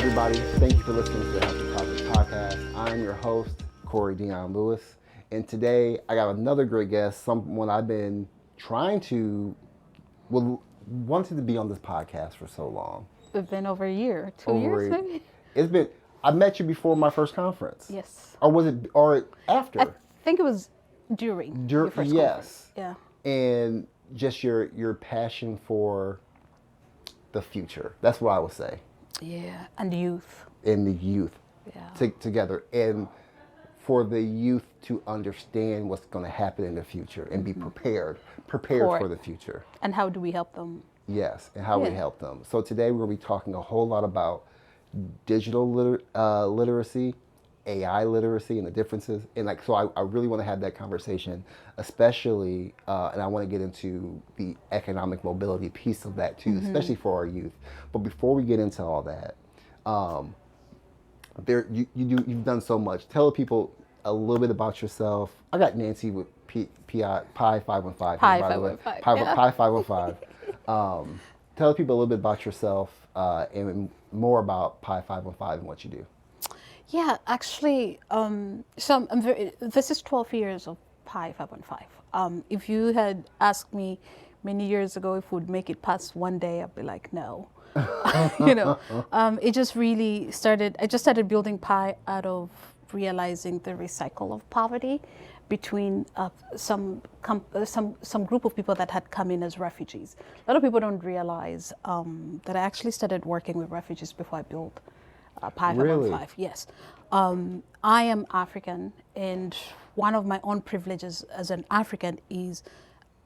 everybody. Thank you for listening to the Healthy Topics podcast. I'm your host, Corey Dion Lewis. And today I got another great guest, someone I've been wanted to be on this podcast for so long. It's been over a year, 2 years maybe? I met you before my first conference. Yes. Or after? I think it was during your first conference. Yeah. And just your passion for the future. That's what I would say. Yeah, and youth. And the youth. Yeah. Together. And for the youth to understand what's going to happen in the future and be prepared for the future. And how do we help them? Yes, and how we help them. So today we're going to be talking a whole lot about digital literacy, AI literacy, and the differences. And so I really want to have that conversation, especially, and I want to get into the economic mobility piece of that too, especially for our youth. But before we get into all that, you've done so much. Tell people a little bit about yourself. I got Nancy with Pi515. Pi515. Tell people a little bit about yourself and more about Pi515 and what you do. Yeah, actually, this is 12 years of Pi515. If you had asked me many years ago if we'd make it past one day, I'd be like, no. It just really started. I just started building Pi out of realizing the recycle of poverty between some group of people that had come in as refugees. A lot of people don't realize that I actually started working with refugees before I built Pi515. Really? Yes. I am African, and one of my own privileges as an African is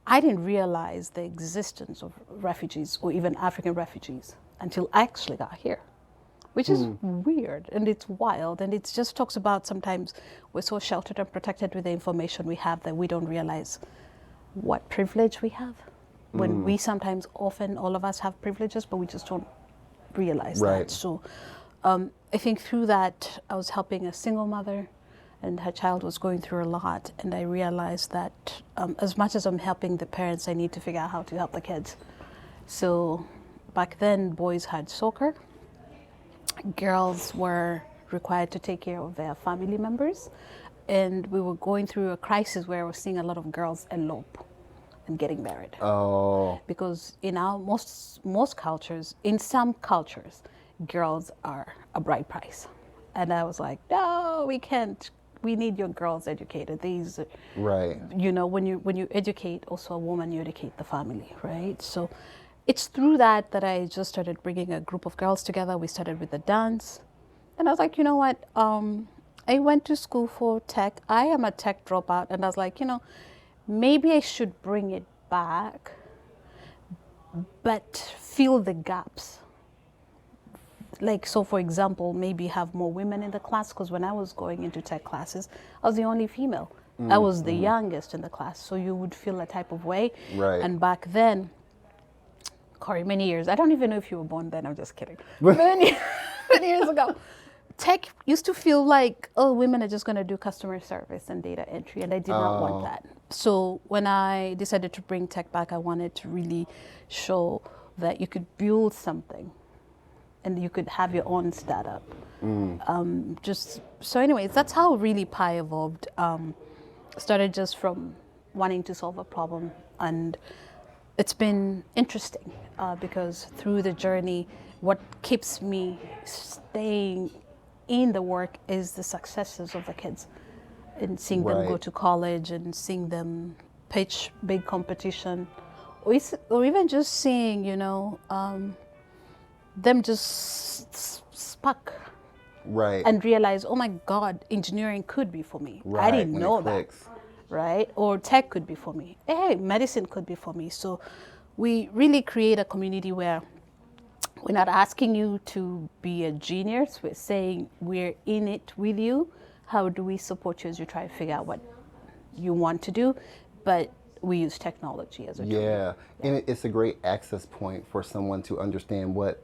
I didn't realize the existence of refugees or even African refugees until I actually got here, which is weird and it's wild. And it just talks about sometimes we're so sheltered and protected with the information we have that we don't realize what privilege we have. When we sometimes, often, all of us have privileges, but we just don't realize that. So I think through that, I was helping a single mother, and her child was going through a lot. And I realized that as much as I'm helping the parents, I need to figure out how to help the kids. So back then, boys had soccer. Girls were required to take care of their family members. And we were going through a crisis where I was seeing a lot of girls elope and getting married. Oh. Because in our most cultures, in some cultures, girls are a bride price. And I was like, no, we can't. We need your girls educated. These, right. When you educate also a woman, you educate the family, right? So it's through that I just started bringing a group of girls together. We started with the dance. And I was like, you know what? I went to school for tech. I am a tech dropout. And I was like, maybe I should bring it back, but fill the gaps. Like, so for example, maybe have more women in the class, because when I was going into tech classes, I was the only female. I was the youngest in the class, so you would feel a type of way. Right. And back then, Corey, many years, I don't even know if you were born then, I'm just kidding. many years ago, tech used to feel like, oh, women are just going to do customer service and data entry, and I did not want that. So when I decided to bring tech back, I wanted to really show that you could build something and you could have your own startup. So anyways, that's how really Pi evolved. Started just from wanting to solve a problem, and it's been interesting because through the journey, what keeps me staying in the work is the successes of the kids, and seeing them go to college and seeing them pitch big competition, or even just seeing, them just spark. Right. And realize, oh my God, engineering could be for me. Right. I didn't when know it that. clicks. Right? Or tech could be for me. Hey, medicine could be for me. So we really create a community where we're not asking you to be a genius. We're saying we're in it with you. How do we support you as you try to figure out what you want to do? But we use technology as a tool. Yeah. And it's a great access point for someone to understand what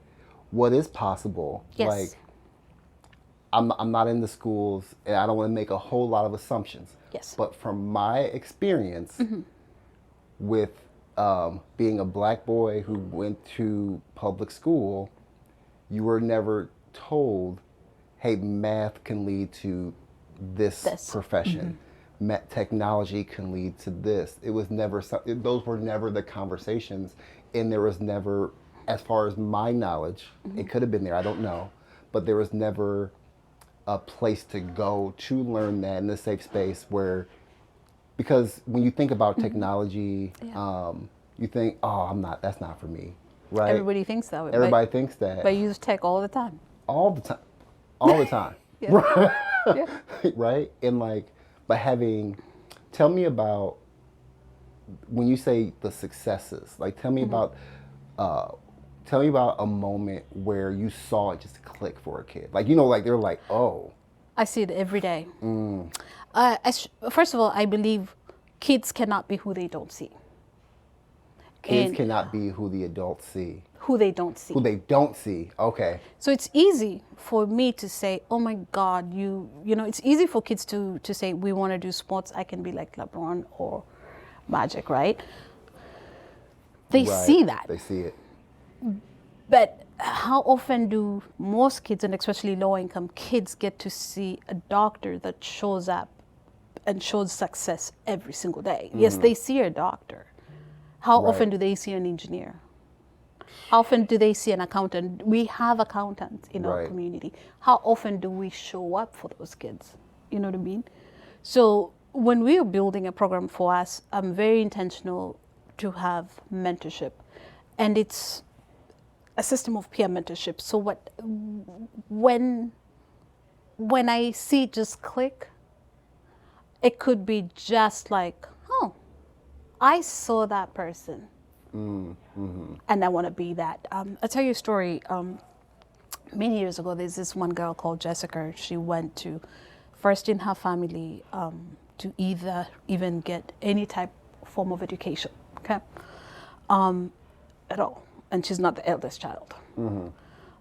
is possible. Yes. Like, I'm not in the schools, and I don't want to make a whole lot of assumptions. Yes. But from my experience with being a black boy who went to public school, you were never told, hey, math can lead to this profession. Technology can lead to this. It was never, those were never the conversations. And there was never, as far as my knowledge, it could have been there, I don't know, but there was never a place to go to learn that in a safe space where, because when you think about technology, you think, oh, that's not for me, right? Everybody thinks that way. Everybody thinks that. But you use tech all the time. All the time. All the time. Yeah. Right? And like, but tell me about, when you say the successes, like tell me about a moment where you saw it just click for a kid. Like, like they're like, oh. I see it every day. First of all, I believe kids cannot be who they don't see. Kids cannot be who the adults see. Who they don't see. Who they don't see. Okay. So it's easy for me to say, oh my God, it's easy for kids to say, we want to do sports. I can be like LeBron or Magic, right? They see that. They see it. But how often do most kids, and especially low-income kids, get to see a doctor that shows up and shows success every single day? Yes, they see a doctor. How often do they see an engineer? How often do they see an accountant? We have accountants in our community. How often do we show up for those kids? You know what I mean? So when we are building a program for us, I'm very intentional to have mentorship. And it's a system of peer mentorship. So when I see it just click, it could be just like, oh, I saw that person. And I want to be that. I'll tell you a story. Many years ago, there's this one girl called Jessica. She went to, first in her family, to even get any type form of education, okay, at all. And she's not the eldest child.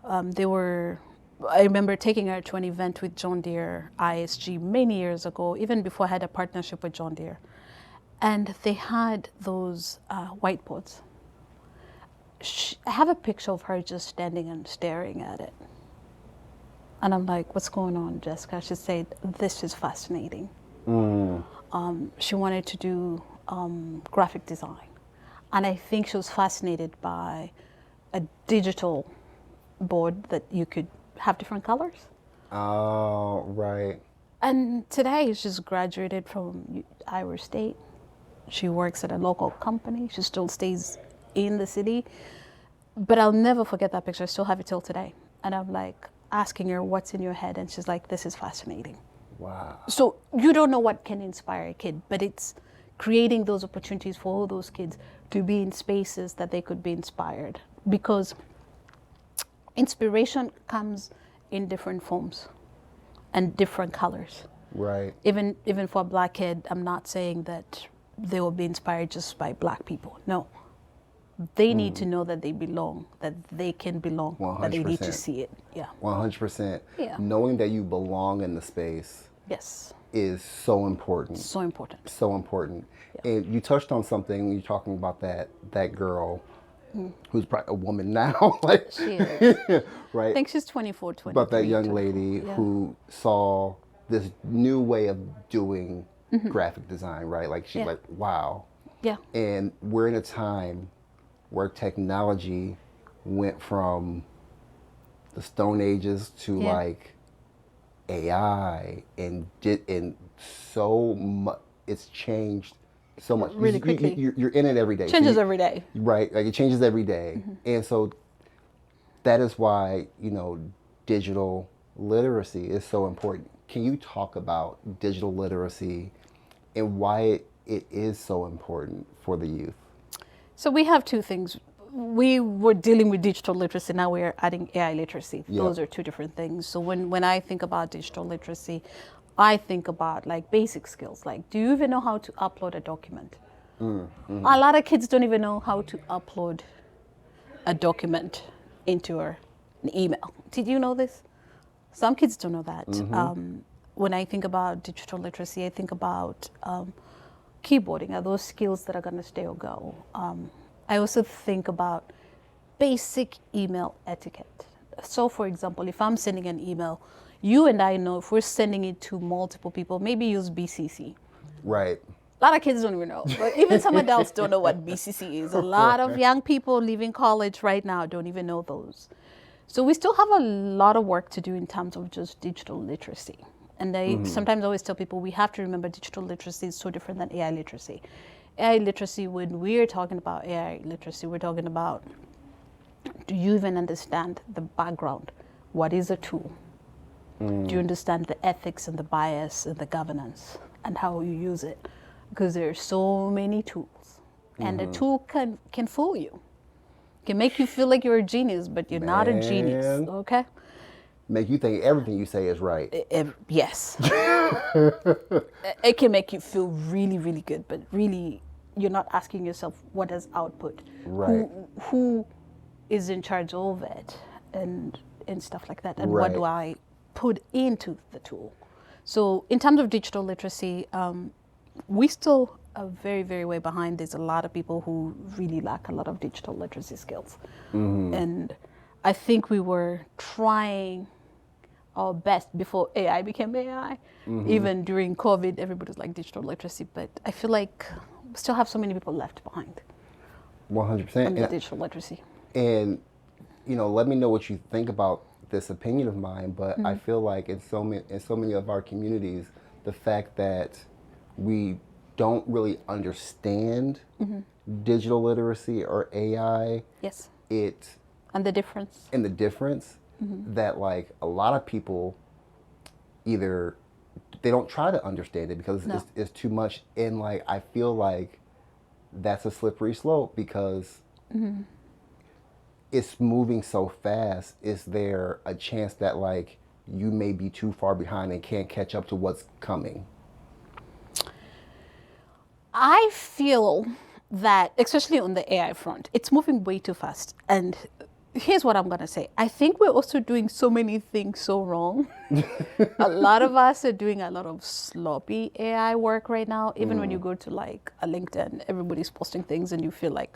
I remember taking her to an event with John Deere ISG many years ago, even before I had a partnership with John Deere. And they had those whiteboards. I have a picture of her just standing and staring at it. And I'm like, what's going on, Jessica? She said, this is fascinating. She wanted to do graphic design. And I think she was fascinated by a digital board that you could have different colors. Oh, right. And today she's graduated from Iowa State. She works at a local company. She still stays in the city. But I'll never forget that picture. I still have it till today. And I'm like asking her, what's in your head? And she's like, this is fascinating. Wow. So you don't know what can inspire a kid, but it's creating those opportunities for all those kids to be in spaces that they could be inspired. Because inspiration comes in different forms and different colors. Right. Even for a Black kid, I'm not saying that they will be inspired just by Black people. No. They need to know that they belong, that they can belong, 100%. but they need to see it. Yeah. 100%. Yeah. Knowing that you belong in the space. Yes. Is so important. So important. So important. Yeah. And you touched on something when you're talking about that girl who's probably a woman now. Like, she is. Right? I think she's 24, 23. But that young lady who saw this new way of doing graphic design, right? Like she's like, wow. Yeah. And we're in a time where technology went from the Stone Ages to like AI and so much. It's changed so much. Really quickly. You're in it every day. Changes every day. Right. Like it changes every day. And so that is why, digital literacy is so important. Can you talk about digital literacy and why it is so important for the youth? So we have two things. We were dealing with digital literacy, now we're adding AI literacy. Those are two different things. So when I think about digital literacy, I think about like basic skills, like do you even know how to upload a document? A lot of kids don't even know how to upload a document into an email. Did you know this? Some kids don't know that. When I think about digital literacy, I think about keyboarding. Are those skills that are going to stay or go? I also think about basic email etiquette. So, for example, if I'm sending an email, you and I know if we're sending it to multiple people, maybe use BCC. Right. A lot of kids don't even know, but even some adults don't know what BCC is. A lot of young people leaving college right now don't even know those. So we still have a lot of work to do in terms of just digital literacy. And I sometimes always tell people we have to remember digital literacy is so different than AI literacy. AI literacy, when we're talking about AI literacy, we're talking about, do you even understand the background? What is a tool? Do you understand the ethics and the bias and the governance and how you use it? Because there are so many tools, and a tool can fool you. Can make you feel like you're a genius, but you're not a genius, okay? Make you think everything you say is right. Yes. It can make you feel really, really good, but really you're not asking yourself, what does output? Right. Who is in charge of it and stuff like that? And what do I put into the tool? So in terms of digital literacy, we still are very, very way behind. There's a lot of people who really lack a lot of digital literacy skills. And I think we were trying our best before AI became AI. Even during COVID, everybody was like digital literacy, but I feel like we still have so many people left behind 100%. on the digital literacy. And, you know, let me know what you think about this opinion of mine, but I feel like in so many of our communities, the fact that we don't really understand digital literacy or AI, Yes. and the difference that like a lot of people either they don't try to understand it because it's too much, and like I feel like that's a slippery slope because it's moving so fast. Is there a chance that like you may be too far behind and can't catch up to what's coming? I feel that, especially on the AI front, it's moving way too fast. And here's what I'm going to say. I think we're also doing so many things so wrong. A lot of us are doing a lot of sloppy AI work right now. Even when you go to like a LinkedIn, everybody's posting things and you feel like,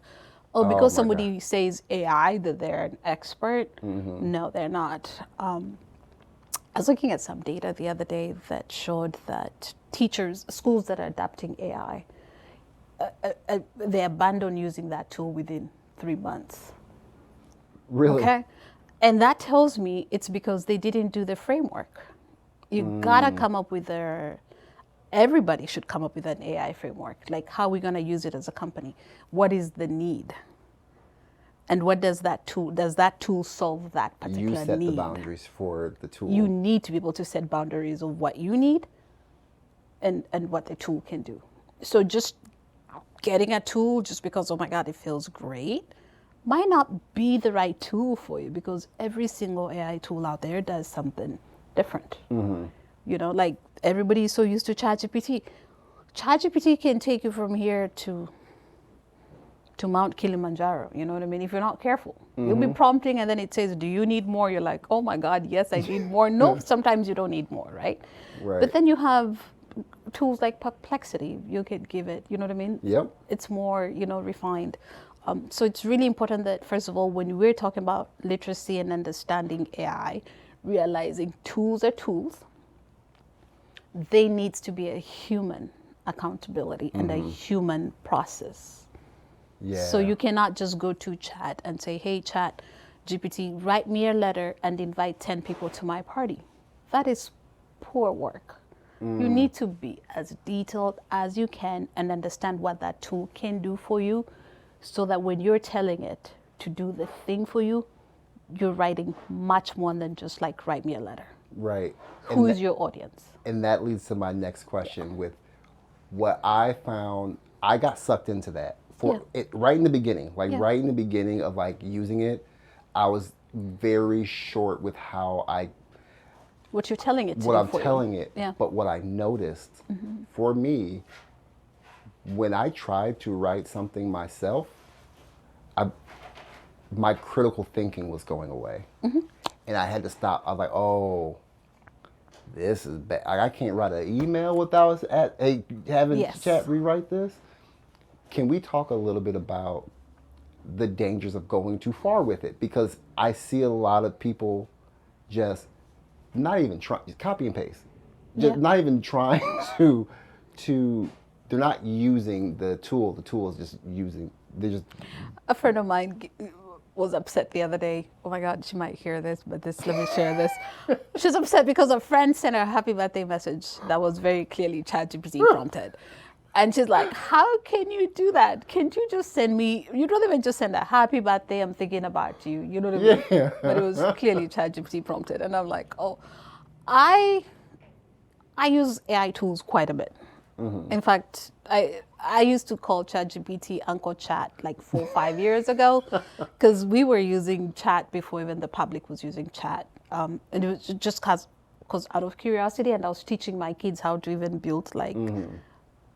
oh, because somebody says AI, that they're an expert. No, they're not. I was looking at some data the other day that showed that schools that are adapting AI, they abandon using that tool within 3 months. Really? Okay. And that tells me it's because they didn't do the framework. You gotta come up with everybody should come up with an AI framework. Like, how are we gonna use it as a company? What is the need? And what does that tool solve that particular need? You set the boundaries for the tool. You need to be able to set boundaries of what you need and what the tool can do. So just getting a tool just because, oh my God, it feels great, might not be the right tool for you, because every single AI tool out there does something different. You know, like everybody is so used to ChatGPT. ChatGPT can take you from here to Mount Kilimanjaro, you know what I mean? If you're not careful, you'll be prompting and then it says, do you need more? You're like, oh my God, yes, I need more. No, sometimes you don't need more, right? But then you have tools like Perplexity. You could give it, you know what I mean? Yep. It's more, refined. So it's really important that, first of all, when we're talking about literacy and understanding AI, realizing tools are tools, they needs to be a human accountability and a human process. Yeah. So you cannot just go to chat and say, hey, chat, GPT, write me a letter and invite 10 people to my party. That is poor work. You need to be as detailed as you can and understand what that tool can do for you, so that when you're telling it to do the thing for you, you're writing much more than just like, write me a letter. Right. Who is your audience? And that leads to my next question with what I found. I got sucked into that right in the beginning, right in the beginning of like using it. I was very short with what you're telling it to what I'm for telling you. it. Yeah. But what I noticed for me, when I tried to write something myself, my critical thinking was going away. And I had to stop. I was like, oh, this is bad. I can't write an email without having chat rewrite this. Can we talk a little bit about the dangers of going too far with it, because I see a lot of people just not even trying, copy and paste, just not even trying to they're not using the tool. The tool is just using. They just. A friend of mine was upset the other day. Oh my God, she might hear this, but let me share this. She's upset because a friend sent her a happy birthday message that was very clearly ChatGPT prompted. And she's like, how can you do that? Can't you just send me, you'd rather than just send a happy birthday, I'm thinking about you. You know what I mean? Yeah. But it was clearly ChatGPT prompted. And I'm like, oh, I use AI tools quite a bit. Mm-hmm. In fact, I used to call ChatGPT Uncle Chat like 4 or 5 years ago, because we were using chat before even the public was using chat. And it was just because out of curiosity, and I was teaching my kids how to even build like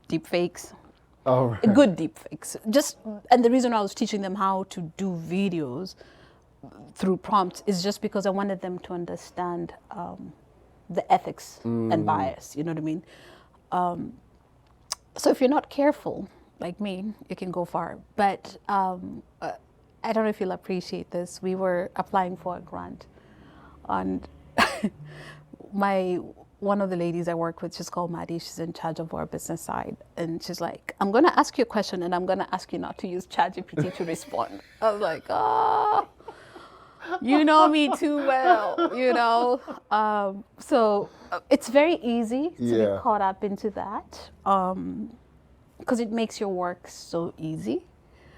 deepfakes. Oh, right. Good deepfakes. And the reason I was teaching them how to do videos through prompts is just because I wanted them to understand the ethics and bias. You know what I mean? So if you're not careful, like me, you can go far. But I don't know if you'll appreciate this. We were applying for a grant, and one of the ladies I work with, she's called Maddie. She's in charge of our business side, and she's like, "I'm going to ask you a question, and I'm going to ask you not to use ChatGPT to respond." I was like, "Oh, you know me too well, you know." So it's very easy to be caught up into that, because it makes your work so easy.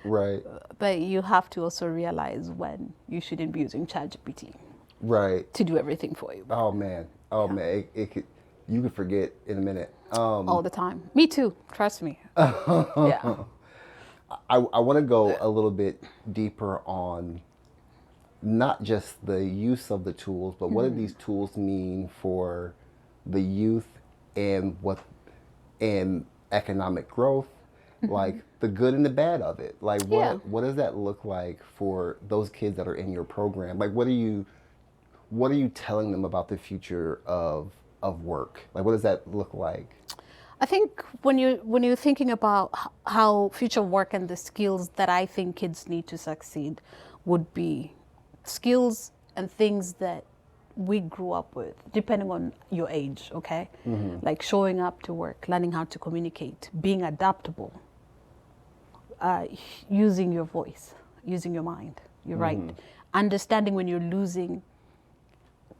Right. But you have to also realize when you shouldn't be using ChatGPT. Right. To do everything for you. Oh man. Oh man. It could. You could forget in a minute. All the time. Me too. Trust me. Yeah. I want to go a little bit deeper on not just the use of the tools, but what do these tools mean for the youth and economic growth, like the good and the bad of it. Like what does that look like for those kids that are in your program? Like what are you telling them about the future of work? Like what does that look like? I think when you're thinking about how future work and the skills that I think kids need to succeed would be skills and things that we grew up with, depending on your age, okay? Like showing up to work, learning how to communicate, being adaptable, using your voice, using your mind, you're right. Understanding when you're losing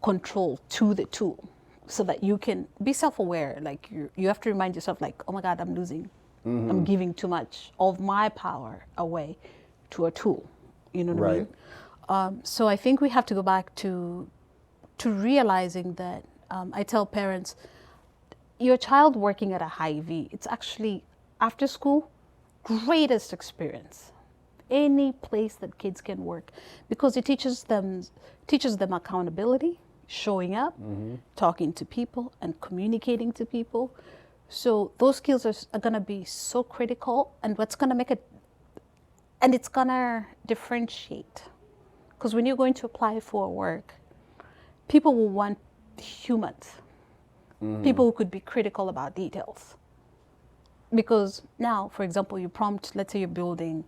control to the tool, so that you can be self-aware. Like you have to remind yourself, like, oh my God, I'm losing. I'm giving too much of my power away to a tool. You know what I mean? So I think we have to go back to realizing that I tell parents, your child working at a Hy-Vee, it's actually after school, greatest experience. Any place that kids can work, because it teaches them accountability, showing up, talking to people, and communicating to people. So those skills are going to be so critical, and what's going to make it, and it's going to differentiate. Because when you're going to apply for work, people will want humans, people who could be critical about details. Because now, for example, you prompt, let's say you're building,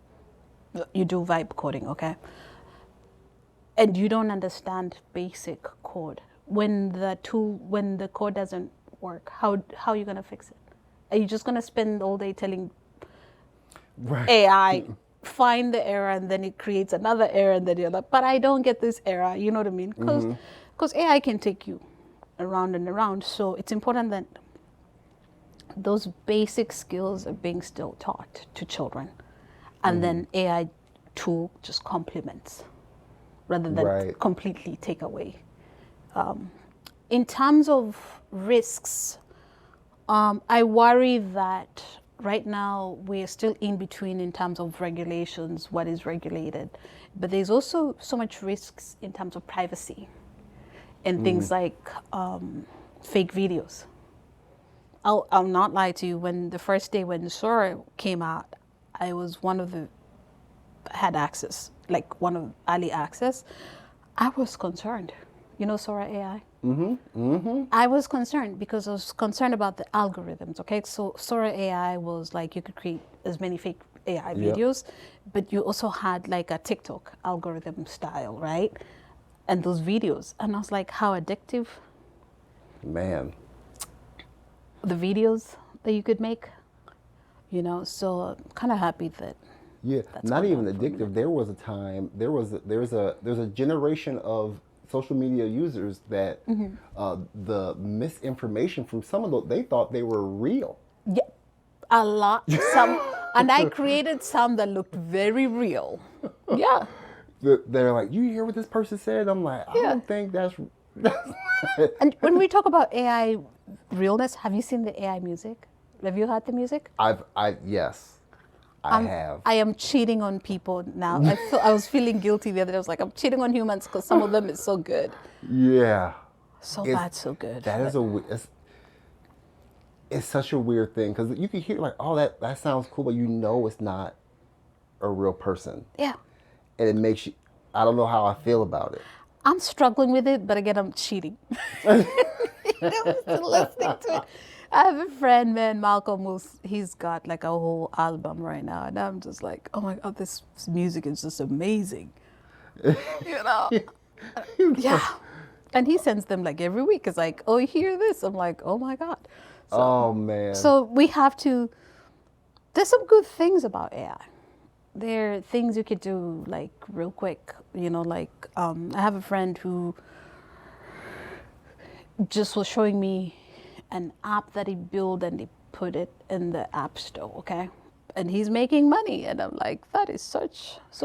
you do vibe coding, okay? And you don't understand basic code. When the code doesn't work, how are you going to fix it? Are you just going to spend all day telling AI, find the error, and then it creates another error, and then you're like, but I don't get this error, you know what I mean? Because AI can take you around and around. So it's important that those basic skills are being still taught to children. And then AI tool just complements rather than completely take away. In terms of risks, I worry that right now we are still in between in terms of regulations, what is regulated. But there's also so much risks in terms of privacy and things like fake videos. I'll not lie to you, when the first day when Sora came out, I was had access, like one of early access. I was concerned. You know Sora AI? I was concerned because I was concerned about the algorithms, okay? So Sora AI was like, you could create as many fake AI Yep. videos, but you also had like a TikTok algorithm style, right? And those videos. And I was like, how addictive Man. the videos that you could make, so I'm kind of happy that Yeah, that's not gone even down for a addictive. minute. There was a time. There's a generation of social media users that the misinformation from some of those, they thought they were real. Yeah, a lot. Some, and I created some that looked very real. Yeah, They're like, you hear what this person said? I'm like, I yeah. don't think that's. And when we talk about AI realness, have you seen the AI music? Have you heard the music? Yes, I have. I am cheating on people now. I was feeling guilty the other day. I was like, I'm cheating on humans because some of them is so good. Yeah. So It's- bad, so good. That is it's such a weird thing because you can hear like, oh, that sounds cool, but it's not a real person, Yeah. and it makes you. I don't know how I feel about it. I'm struggling with it, but again, I'm cheating. I'm still listening to it. I have a friend, man, Malcolm, he's got like a whole album right now. And I'm just like, oh my God, this music is just amazing. Yeah. And he sends them like every week. It's like, oh, you hear this? I'm like, oh my God. Oh man. So we have to, there's some good things about AI. There are things you could do like real quick, I have a friend who just was showing me an app that he built and he put it in the app store, okay? And he's making money. And I'm like, that is so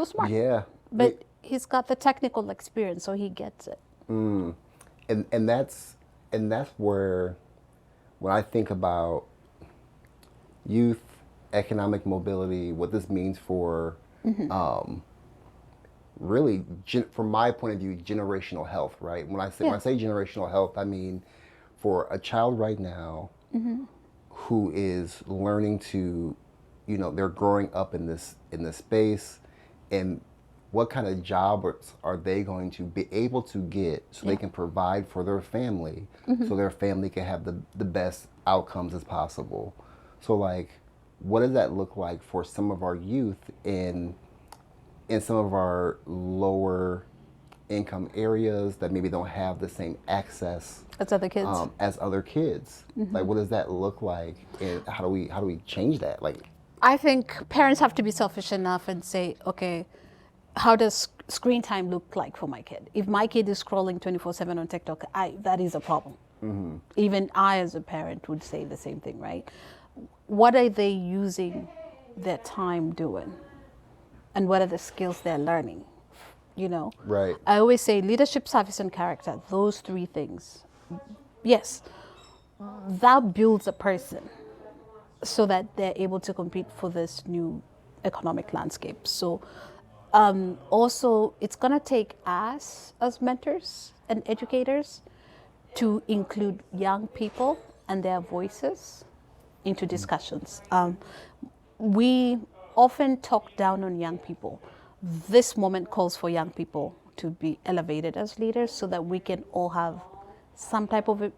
smart. Yeah. But he's got the technical experience, so he gets it. And that's where when I think about youth, economic mobility, what this means for really, from my point of view, generational health, right? When I say generational health, I mean for a child right now who is learning to, they're growing up in this space, and what kind of jobs are they going to be able to get so they can provide for their family, so their family can have the best outcomes as possible. So like, what does that look like for some of our youth in some of our lower income areas that maybe don't have the same access As other kids. as other kids? Like, what does that look like, and how do we change that? Like, I think parents have to be selfish enough and say, okay, how does screen time look like for my kid? If my kid is scrolling 24/7 on TikTok, that is a problem. Even I, as a parent, would say the same thing, right? What are they using their time doing? And what are the skills they're learning? Right. I always say leadership, service, and character, those three things. Yes, that builds a person so that they're able to compete for this new economic landscape. So also, it's going to take us as mentors and educators to include young people and their voices into discussions. We often talk down on young people. This moment calls for young people to be elevated as leaders so that we can all have some type of,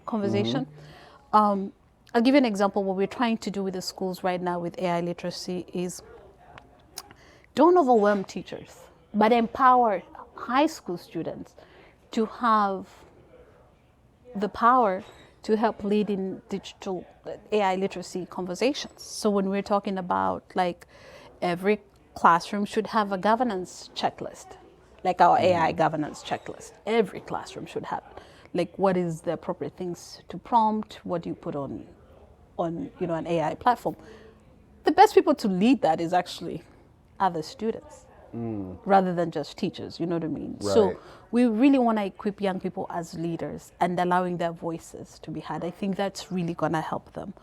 conversation. I'll give you an example. What we're trying to do with the schools right now with AI literacy is don't overwhelm teachers, but empower high school students to have the power to help lead in digital AI literacy conversations. So when we're talking about like every classroom should have a governance checklist, like our AI governance checklist. Every classroom should have, like, what is the appropriate things to prompt? What do you put on an AI platform? The best people to lead that is actually other students rather than just teachers, you know what I mean? Right. So we really want to equip young people as leaders and allowing their voices to be heard. I think that's really going to help them.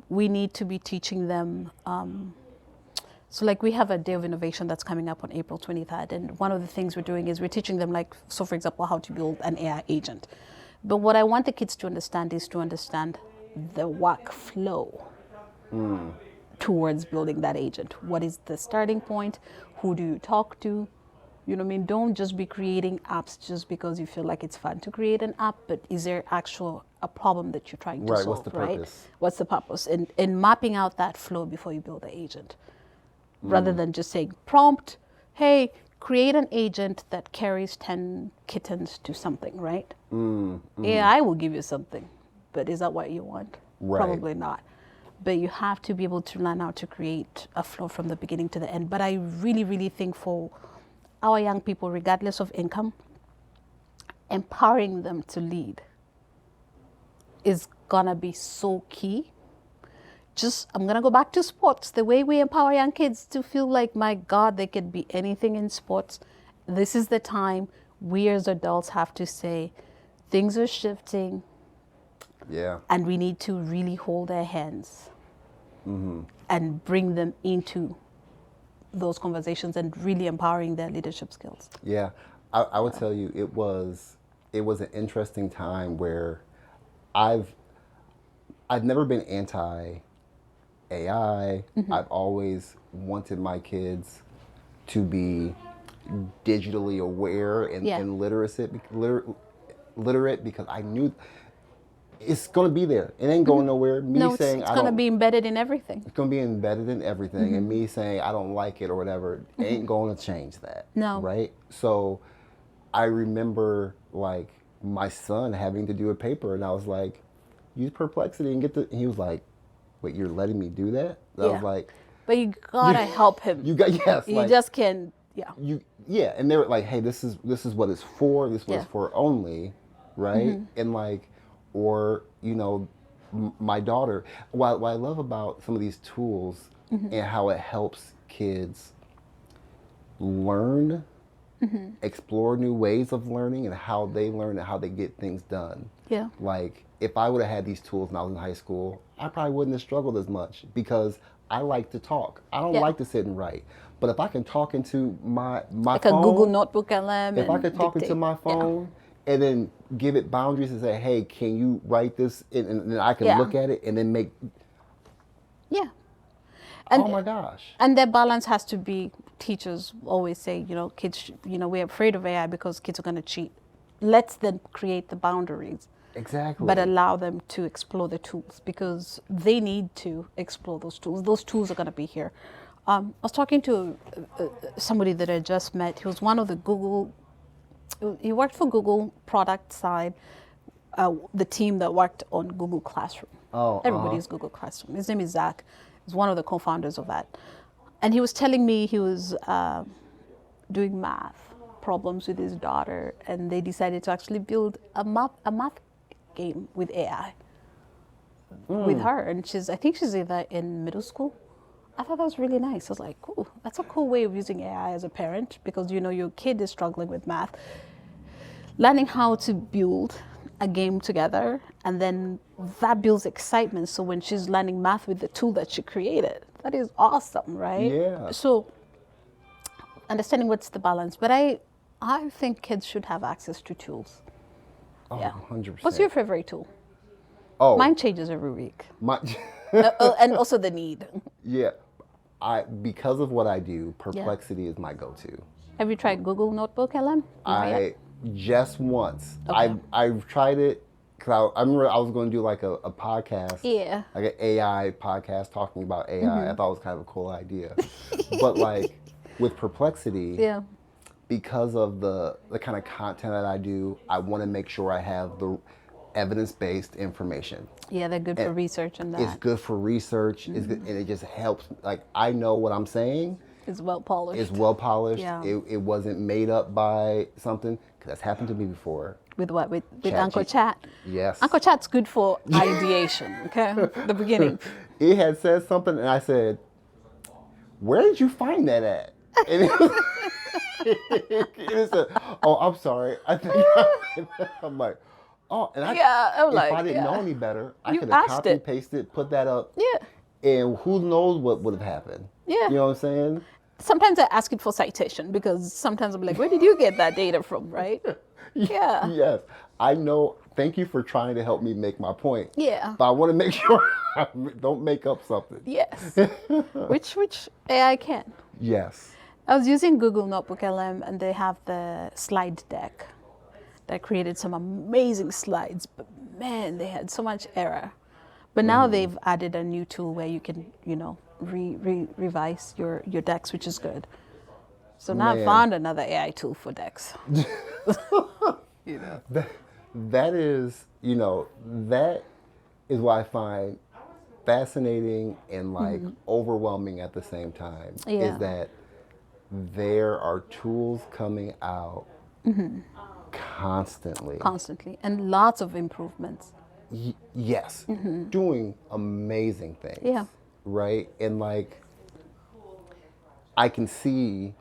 We need to be teaching them. So like we have a day of innovation that's coming up on April 23rd. And one of the things we're doing is we're teaching them, like, so for example, how to build an AI agent. But what I want the kids to understand is to understand the workflow towards building that agent. What is the starting point? Who do you talk to? You know what I mean? Don't just be creating apps just because you feel like it's fun to create an app, but is there a problem that you're trying to solve, What's the right? purpose? What's the purpose? And mapping out that flow before you build the agent. rather than just saying prompt, hey, create an agent that carries 10 kittens to something, right? AI will give you something, but is that what you want? Right. Probably not. But you have to be able to learn how to create a flow from the beginning to the end. But I really, really think for our young people, regardless of income, empowering them to lead is gonna be so key. I'm gonna go back to sports. The way we empower young kids to feel like, my God, they could be anything in sports. This is the time we as adults have to say, things are shifting. Yeah. And we need to really hold their hands and bring them into those conversations and really empowering their leadership skills. Yeah. I would tell you it was an interesting time where I've never been anti AI. I've always wanted my kids to be digitally aware and literate because I knew it's going to be there. It ain't going nowhere. It's going to be embedded in everything. It's going to be embedded in everything. And me saying I don't like it or whatever ain't going to change that. No. Right? So I remember like my son having to do a paper and I was like, use Perplexity and get the... And he was like, wait, you're letting me do that? I was like... But you got to help him. You just can't... Yeah. And they were like, hey, this is what it's for. This was for only, right? And like... Or, you know, my daughter, what I love about some of these tools and how it helps kids learn, explore new ways of learning and how they learn and how they get things done. Yeah. Like, if I would have had these tools when I was in high school, I probably wouldn't have struggled as much because I like to talk. I don't like to sit and write. But if I can talk into my like phone. Like a Google Notebook LM. If I can talk into my phone. Yeah. And then give it boundaries and say, hey, can you write this? And then I can look at it and then make... Yeah. And, oh, my gosh. And their balance has to be, teachers always say, you know, kids, you know, we're afraid of AI because kids are going to cheat. Let's then create the boundaries. Exactly. But allow them to explore the tools because they need to explore those tools. Those tools are going to be here. I was talking to somebody that I just met. He was one of the he worked for Google product side, the team that worked on Google Classroom. Everybody's Google Classroom. His name is Zach. He's one of the co-founders of that. And he was telling me he was doing math problems with his daughter, and they decided to actually build a math game with AI with her. And I think she's either in middle school. I thought that was really nice. I was like, cool, that's a cool way of using AI as a parent because, you know, your kid is struggling with math. Learning how to build a game together, and then that builds excitement. So when she's learning math with the tool that she created, that is awesome, right? Yeah. So understanding what's the balance. But I think kids should have access to tools. Oh, yeah. 100%. What's your favorite tool? Oh. Mine changes every week. And also the need. Yeah. Because of what I do, Perplexity is my go-to. Have you tried Google Notebook LM? Just once. Okay. I've tried it because I remember I was going to do like a podcast. Yeah. Like an AI podcast talking about AI. I thought it was kind of a cool idea. But like with Perplexity, because of the kind of content that I do, I want to make sure I have the evidence-based information. Yeah, they're good for research and that. It's good for research. It's good, and it just helps. Like I know what I'm saying. It's well polished. It's well polished. Yeah. It wasn't made up by something. Cause that's happened to me before. With what? With Uncle Chat? Yes. Uncle Chat's good for ideation, okay? The beginning. It had said something and I said, where did you find that at? And it said, oh, I'm sorry. I think I'm like, oh, and if I didn't know any better, I could have copy and pasted, put that up. Yeah. And who knows what would have happened. Yeah. You know what I'm saying? Sometimes I ask it for citation because sometimes I'm like, where did you get that data from, right? Yeah. Yes. I know. Thank you for trying to help me make my point. Yeah. But I want to make sure I don't make up something. Yes. which AI can. Yes. I was using Google Notebook LM and they have the slide deck that created some amazing slides, but man, they had so much error. But now they've added a new tool where you can, revise your decks, which is good. So now I Man. found another AI tool for decks. You know. That is, that is what I find fascinating and like overwhelming at the same time. Yeah. Is that there are tools coming out constantly. Constantly, and lots of improvements. Yes, doing amazing things. Yeah. Right? And like, I can see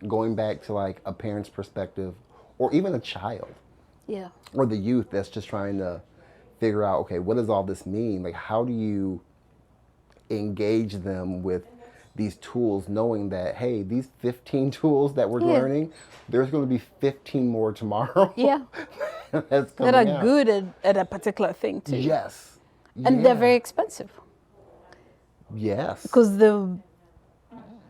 going back to like a parent's perspective or even a child Yeah. or the youth that's just trying to figure out, okay, what does all this mean? Like, how do you engage them with these tools, knowing that, hey, these 15 tools that we're learning, there's going to be 15 more tomorrow. Yeah. That's That coming are out. good at a particular thing too. Yes. And they're very expensive. Yes. Because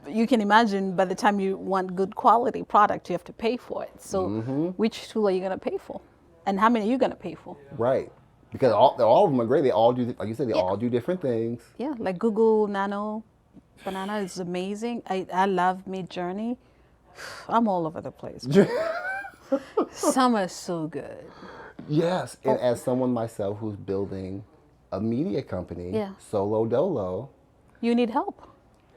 you can imagine by the time you want good quality product, you have to pay for it. So which tool are you going to pay for? And how many are you going to pay for? Right. Because all of them are great. They all do, like you said, they all do different things. Yeah, like Google Nano Banana is amazing. I love Midjourney. I'm all over the place. Some are so good. Yes. And as someone myself who's building a media company, solo dolo, You need help.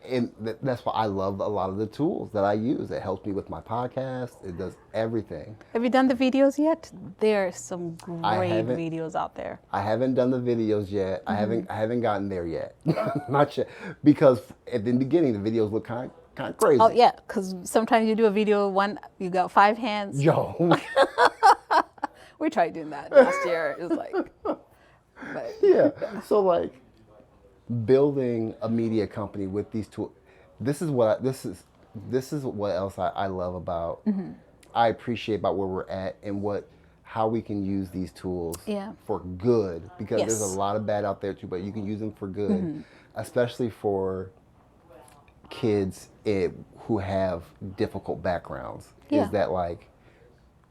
and that's why I love a lot of the tools that I use. It helps me with my podcast. It does everything. Have you done the videos yet? There are some great haven't. videos out there. I haven't done the videos yet. I haven't gotten there yet. Not yet. Because at the beginning the videos look kind of crazy. Oh yeah, because sometimes you do a video, you got 5 hands. Yo. We tried doing that last year. It was like, but Yeah. So like building a media company with these tools. This is what else I love about. I appreciate about where we're at and how we can use these tools for good, because there's a lot of bad out there too, but you can use them for good, especially for kids who have difficult backgrounds. Is that like,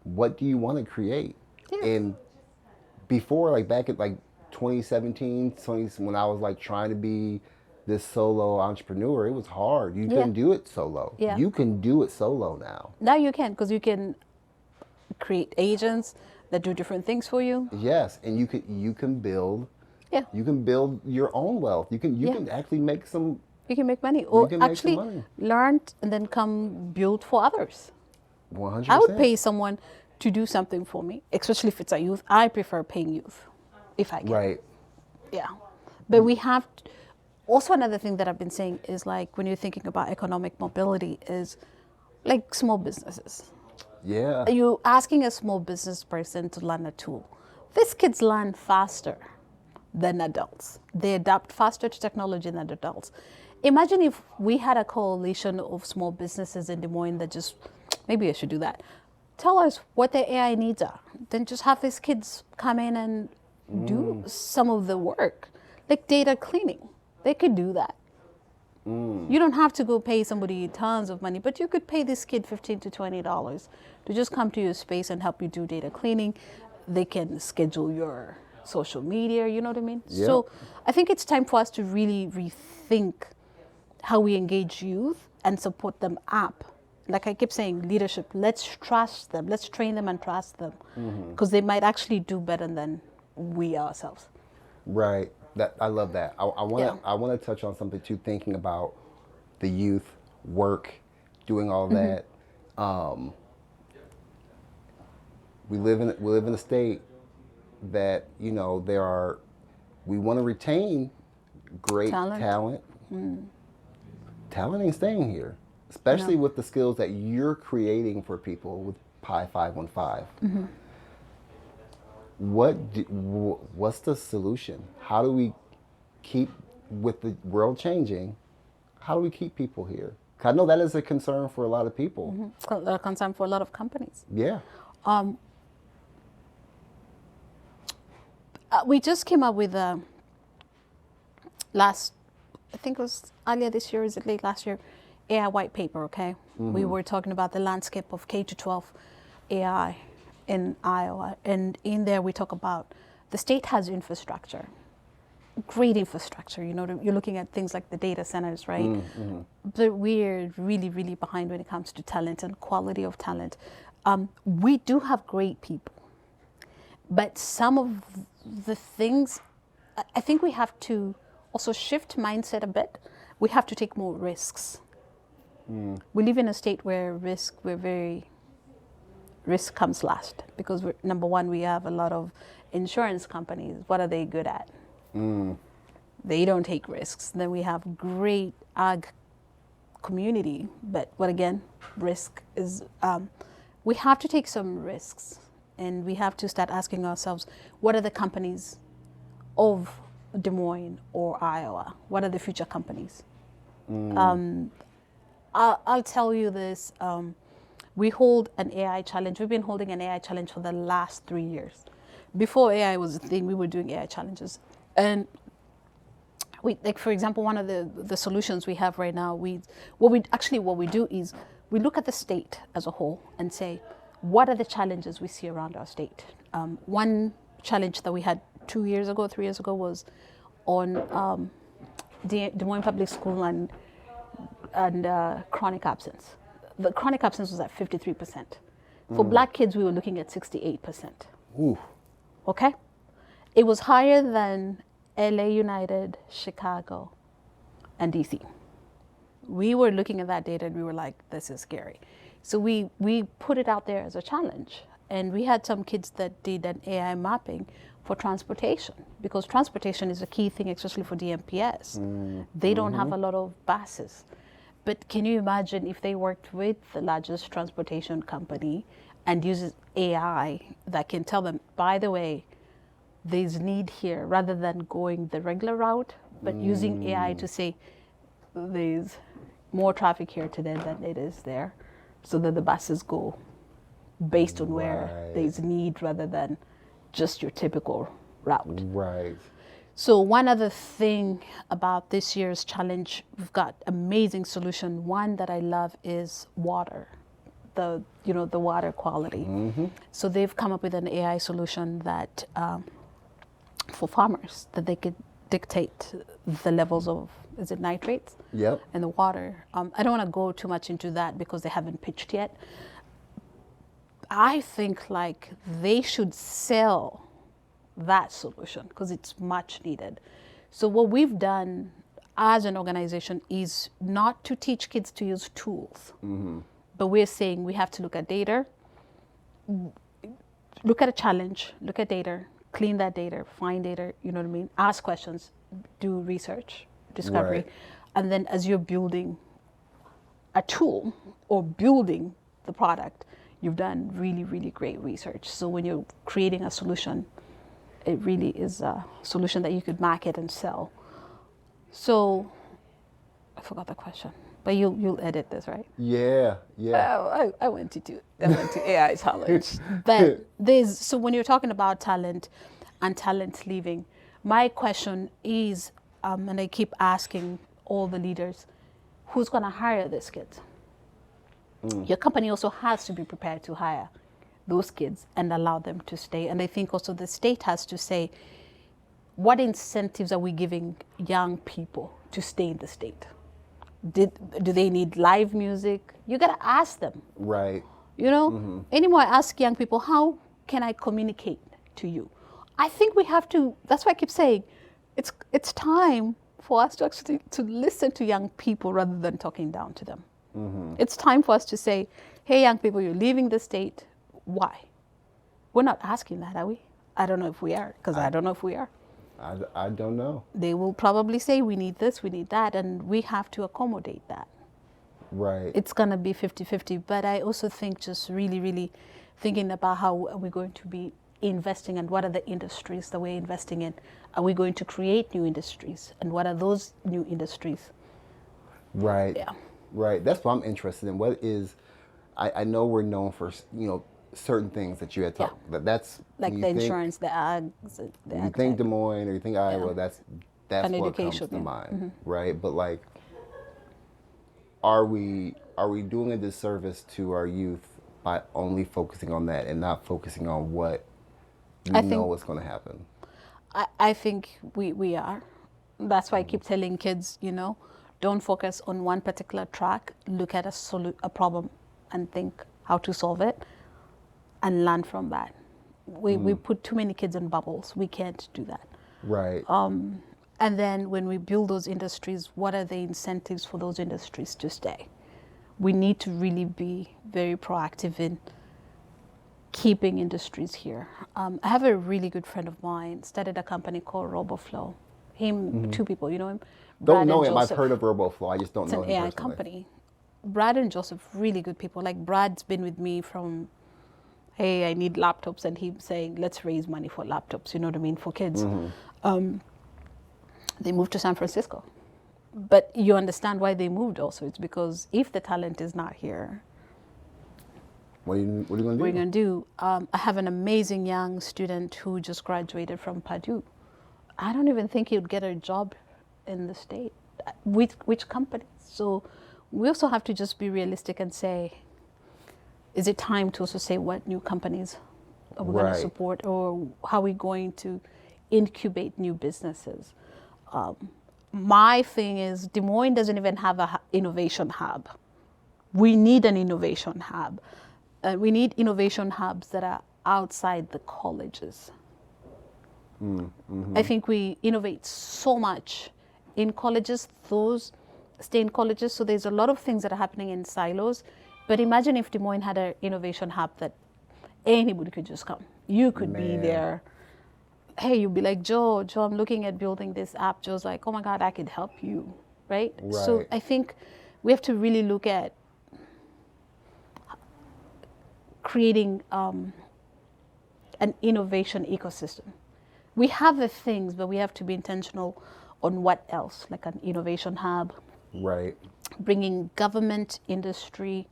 what do you want to create? And before, like back at like 2017, when I was like trying to be this solo entrepreneur, it was hard. You couldn't do it solo. Yeah. You can do it solo now. now you can, because you can create agents that do different things for you. Yes, and you can build. Yeah. You can build your own wealth. You can actually make some. You can make money, or can make some actually money. learn and then come build for others. 100%. I would pay someone to do something for me, especially if it's a youth. I prefer paying youth, if I can. Right. Yeah, but we have also another thing that I've been saying is like when you're thinking about economic mobility is like small businesses. Yeah. Are you asking a small business person to learn a tool? These kids learn faster than adults. They adapt faster to technology than adults. Imagine if we had a coalition of small businesses in Des Moines that just, maybe I should do that. Tell us what their AI needs are. Then just have these kids come in and do some of the work, like data cleaning. They could do that. You don't have to go pay somebody tons of money, but you could pay this kid $15 to $20 to just come to your space and help you do data cleaning. They can schedule your social media, you know what I mean? Yeah. So I think it's time for us to really rethink how we engage youth and support them up. Like I keep saying, leadership, let's trust them. Let's train them and trust them, because they might actually do better than we ourselves. Right. I love that. I want to touch on something too. Thinking about the youth, work, doing all that. We live in a state that we want to retain great talent. Talent ain't staying here, especially with the skills that you're creating for people with Pi515. What's the solution? How do we keep, with the world changing, how do we keep people here? 'Cause I know that is a concern for a lot of people. A concern for a lot of companies. Yeah. We just came up with I think it was earlier this year, is it late last year, AI white paper, okay? We were talking about the landscape of K-12 AI in Iowa. And in there we talk about the state has infrastructure. great infrastructure. You're looking at things like the data centers, right? But we're really, really behind when it comes to talent and quality of talent. We do have great people, but some of the things, I think we have to also shift mindset a bit. We have to take more risks. We live in a state where risk comes last, because number one, we have a lot of insurance companies. What are they good at? They don't take risks. Then we have great ag community, but what again, risk is, we have to take some risks, and we have to start asking ourselves, what are the companies of Des Moines or Iowa? What are the future companies? I'll tell you this, we hold an AI challenge. We've been holding an AI challenge for the last 3 years. Before AI was a thing, we were doing AI challenges. And like, for example, one of the solutions we have right now, what we do is we look at the state as a whole and say, what are the challenges we see around our state? One challenge that we had 3 years ago was on Des Moines Public School and chronic absence. The chronic absence was at 53%. For Black kids, we were looking at 68%. Ooh. Okay? It was higher than LA United, Chicago, and DC. We were looking at that data and we were like, this is scary. So we put it out there as a challenge. And we had some kids that did an AI mapping for transportation, because transportation is a key thing, especially for DMPS. They don't have a lot of buses. But can you imagine if they worked with the largest transportation company and uses AI that can tell them, by the way, there's need here, rather than going the regular route, but using AI to say, there's more traffic here today than it is there, so that the buses go based on where there's need rather than just your typical route. Right. So one other thing about this year's challenge, we've got amazing solution. One that I love is water, the water quality. So they've come up with an AI solution that for farmers, that they could dictate the levels of, is it nitrates? Yep. In the water. I don't want to go too much into that because they haven't pitched yet. I think like they should sell that solution because it's much needed. So what we've done as an organization is not to teach kids to use tools, but we're saying we have to look at data, look at a challenge, look at data, clean that data, find data, you know what I mean? Ask questions, do research, discovery. Right. And then as you're building a tool or building the product, you've done really, really great research. So when you're creating a solution, it really is a solution that you could market and sell. So I forgot the question, but you'll edit this, right? Yeah. I went to AI challenge. But so when you're talking about talent and talent leaving, my question is, and I keep asking all the leaders, who's going to hire these kids? Your company also has to be prepared to hire those kids and allow them to stay. And I think also the state has to say, what incentives are we giving young people to stay in the state? Do they need live music? You got to ask them. Right. You know, anymore, I ask young people, how can I communicate to you? I think we have to, that's why I keep saying, it's time for us to actually to listen to young people rather than talking down to them. It's time for us to say, hey, young people, you're leaving the state. Why? We're not asking that, are we? I don't know if we are, because I don't know if we are. I don't know. They will probably say, we need this, we need that, and we have to accommodate that. Right. It's going to be 50-50, but I also think just really, really thinking about how are we going to be investing and what are the industries that we're investing in? Are we going to create new industries? And what are those new industries? Right. Yeah. Right. That's what I'm interested in. What is, I know we're known for, certain things that you had talked about. That's like the insurance, the ag. You think Des Moines or you think Iowa, that's and what education, comes to mind, right? But like, are we doing a disservice to our youth by only focusing on that and not focusing on what we know is going to happen? I think we are. That's why I keep telling kids, don't focus on one particular track. Look at a problem and think how to solve it and learn from that. We put too many kids in bubbles. We can't do that. Right. And then when we build those industries, what are the incentives for those industries to stay? We need to really be very proactive in keeping industries here. I have a really good friend of mine, started a company called RoboFlow. Two people, you know him? Don't know him. I've heard of RoboFlow. I just don't know him It's an AI personally. company. Brad and Joseph, really good people. Like Brad's been with me from, hey, I need laptops, and him saying, let's raise money for laptops, you know what I mean, for kids. They moved to San Francisco. But you understand why they moved also. It's because if the talent is not here, What are you going to do? what are you going to do? I have an amazing young student who just graduated from Purdue. I don't even think he'd get a job in the state. With which company? So we also have to just be realistic and say, is it time to also say what new companies are we going to support, or how are we going to incubate new businesses? My thing is, Des Moines doesn't even have an innovation hub. We need an innovation hub. We need innovation hubs that are outside the colleges. I think we innovate so much in colleges, those stay in colleges, so there's a lot of things that are happening in silos. But imagine if Des Moines had an innovation hub that anybody could just come. You could be there. Hey, you'd be like, Joe, I'm looking at building this app. Joe's like, oh my God, I could help you, right? So I think we have to really look at creating an innovation ecosystem. We have the things, but we have to be intentional on what else, like an innovation hub. Right. Bringing government, industry,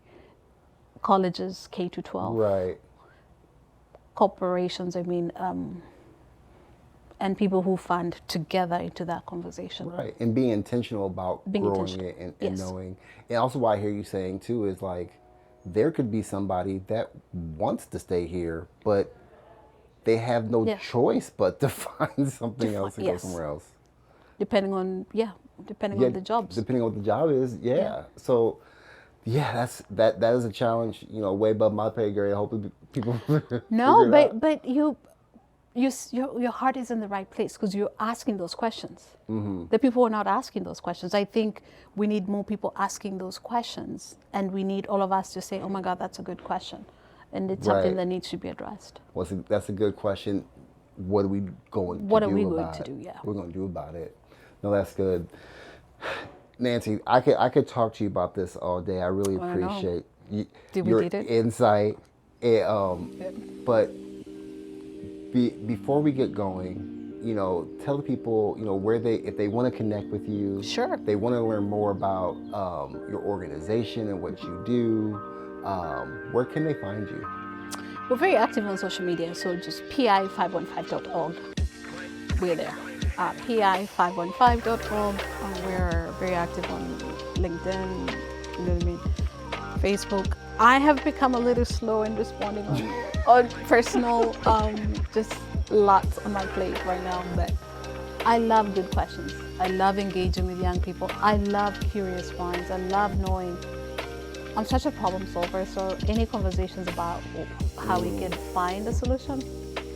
colleges, K to 12. Right. Corporations, and people who fund together into that conversation. Right. And being intentional about growing it and knowing. And also what I hear you saying too is like, there could be somebody that wants to stay here, but they have no choice but to find something else and go somewhere else. Depending on the jobs. Depending on what the job is, So, that is a challenge, way above my pay grade. Hopefully people No, but your heart is in the right place because you're asking those questions. The people are not asking those questions. I think we need more people asking those questions, and we need all of us to say, oh my God, that's a good question. And it's something that needs to be addressed. Well, that's a good question. What are we going to do? What are we going to do? Yeah. We're going to do about it. No, that's good. Nancy, I could talk to you about this all day. I really appreciate your insight. But before we get going, tell the people, where if they want to connect with you. Sure. They want to learn more about your organization and what you do. Where can they find you? We're very active on social media, so just Pi515.org. We're there. Pi515.org. We're very active on LinkedIn, you know what I mean, Facebook. I have become a little slow in responding on personal, just lots on my plate right now, but I love good questions. I love engaging with young people. I love curious minds. I love knowing. I'm such a problem solver, so any conversations about how we can find a solution,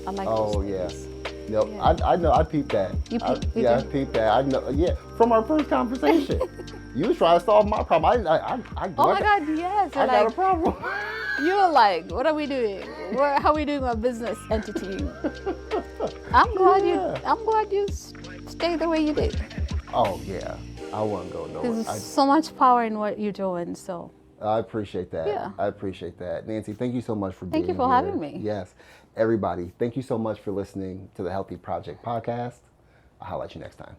I like those things. No, yeah. I know. I peeped that. I peeped that. I know. Yeah, from our first conversation, you was trying to solve my problem. I oh my God, yes. I got a problem. You were like, what are we doing? How are we doing our business entity? I'm glad you stayed the way you did. Oh yeah, I wouldn't go nowhere. There's so much power in what you're doing. So. I appreciate that. Yeah. I appreciate that. Nancy, thank you so much for being here. Thank you for having me. Yes. Everybody, thank you so much for listening to the Healthy Project podcast. I'll holler at you next time.